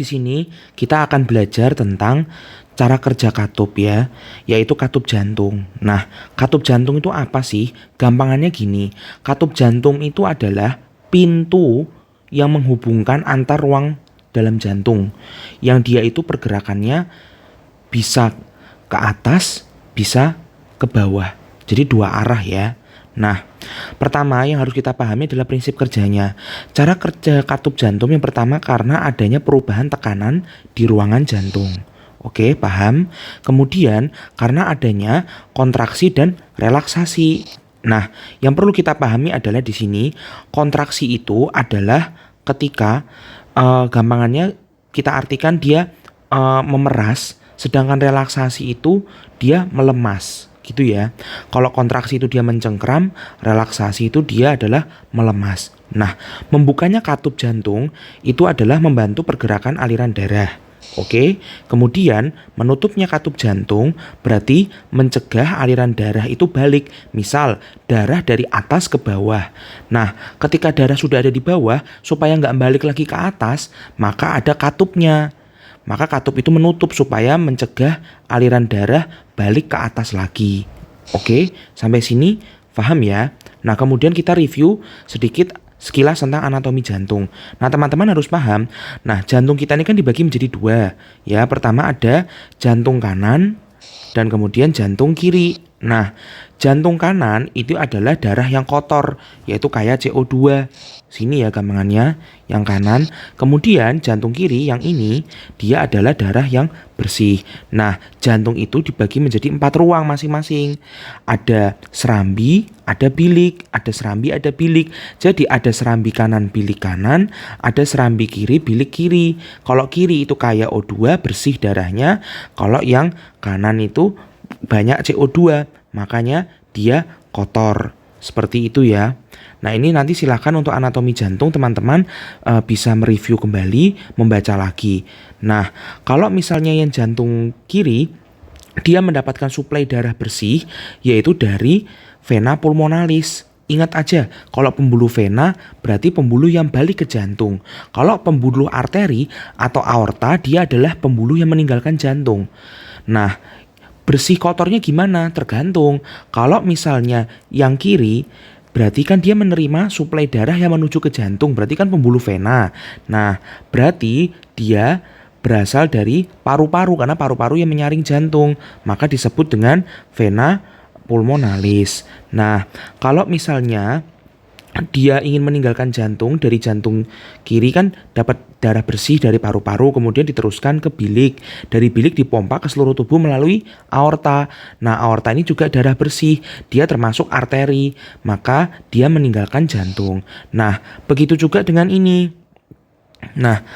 di sini kita akan belajar tentang cara kerja katup ya, yaitu katup jantung. Nah, katup jantung itu apa sih? Gampangannya gini, katup jantung itu adalah pintu yang menghubungkan antar ruang dalam jantung, yang dia itu pergerakannya bisa ke atas, bisa ke bawah. Jadi dua arah ya. Nah, pertama yang harus kita pahami adalah prinsip kerjanya. Cara kerja katup jantung yang pertama karena adanya perubahan tekanan di ruangan jantung. Oke, paham? Kemudian karena adanya kontraksi dan relaksasi. Nah, yang perlu kita pahami adalah di sini kontraksi itu adalah ketika gampangannya kita artikan dia memeras, sedangkan relaksasi itu dia melemas. Gitu ya. Kalau kontraksi itu dia mencengkram, relaksasi itu dia adalah melemas. Nah, membukanya katup jantung itu adalah membantu pergerakan aliran darah. Oke, kemudian menutupnya katup jantung berarti mencegah aliran darah itu balik. Misal darah dari atas ke bawah. Nah, ketika darah sudah ada di bawah, supaya nggak balik lagi ke atas, maka ada katupnya. Maka katup itu menutup supaya mencegah aliran darah balik ke atas lagi. Oke, sampai sini paham ya? Nah, kemudian kita review sedikit sekilas tentang anatomi jantung. Nah, teman-teman harus paham. Nah, jantung kita ini kan dibagi menjadi dua. Ya, pertama ada jantung kanan dan kemudian jantung kiri. Nah, jantung kanan itu adalah darah yang kotor, yaitu kayak CO2. Sini ya gampangannya, yang kanan. Kemudian jantung kiri yang ini, dia adalah darah yang bersih. Nah, jantung itu dibagi menjadi 4 ruang masing-masing. Ada serambi, ada bilik, ada serambi, ada bilik. Jadi ada serambi kanan, bilik kanan, ada serambi kiri, bilik kiri. Kalau kiri itu kayak O2, bersih darahnya. Kalau yang kanan itu banyak CO2, makanya dia kotor. Seperti itu ya. Nah, ini nanti silahkan untuk anatomi jantung teman-teman bisa mereview kembali, membaca lagi. Nah, kalau misalnya yang jantung kiri, dia mendapatkan suplai darah bersih, yaitu dari vena pulmonalis. Ingat aja, kalau pembuluh vena berarti pembuluh yang balik ke jantung. Kalau pembuluh arteri atau aorta, dia adalah pembuluh yang meninggalkan jantung. Nah, bersih kotornya gimana? Tergantung. Kalau misalnya yang kiri, berarti kan dia menerima suplai darah yang menuju ke jantung. Berarti kan pembuluh vena. Nah, berarti dia berasal dari paru-paru karena paru-paru yang menyaring jantung. Maka disebut dengan vena pulmonalis. Nah, kalau misalnya dia ingin meninggalkan jantung, dari jantung kiri kan dapat darah bersih dari paru-paru, kemudian diteruskan ke bilik. Dari bilik dipompa ke seluruh tubuh melalui aorta. Nah, aorta ini juga darah bersih, dia termasuk arteri, maka dia meninggalkan jantung. Nah, begitu juga dengan ini. Nah,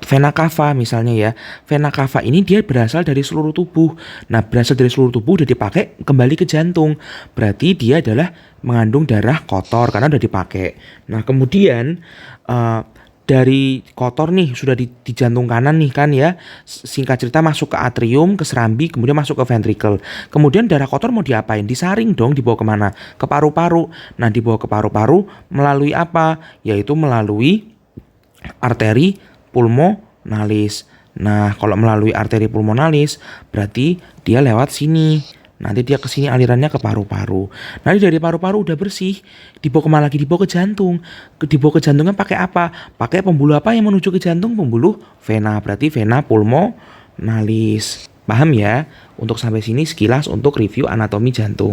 vena cava misalnya ya. Vena cava ini dia berasal dari seluruh tubuh. Nah, berasal dari seluruh tubuh udah dipakai kembali ke jantung. Berarti dia adalah mengandung darah kotor karena udah dipakai. Nah, kemudian dari kotor nih sudah di jantung kanan nih kan ya. Singkat cerita masuk ke atrium, ke serambi, kemudian masuk ke ventricle. Kemudian darah kotor mau diapain? Disaring dong, dibawa kemana? Ke paru-paru. Nah, dibawa ke paru-paru melalui apa? Yaitu melalui arteri pulmonalis. Nah, kalau melalui arteri pulmonalis berarti dia lewat sini. Nanti dia ke sini alirannya ke paru-paru. Nanti dari paru-paru udah bersih, dibawa kemana lagi? Dibawa ke jantung. Dibawa ke jantungnya pakai apa? Pakai pembuluh apa yang menuju ke jantung? Pembuluh vena. Berarti vena pulmonalis. Paham ya? Untuk sampai sini sekilas untuk review anatomi jantung.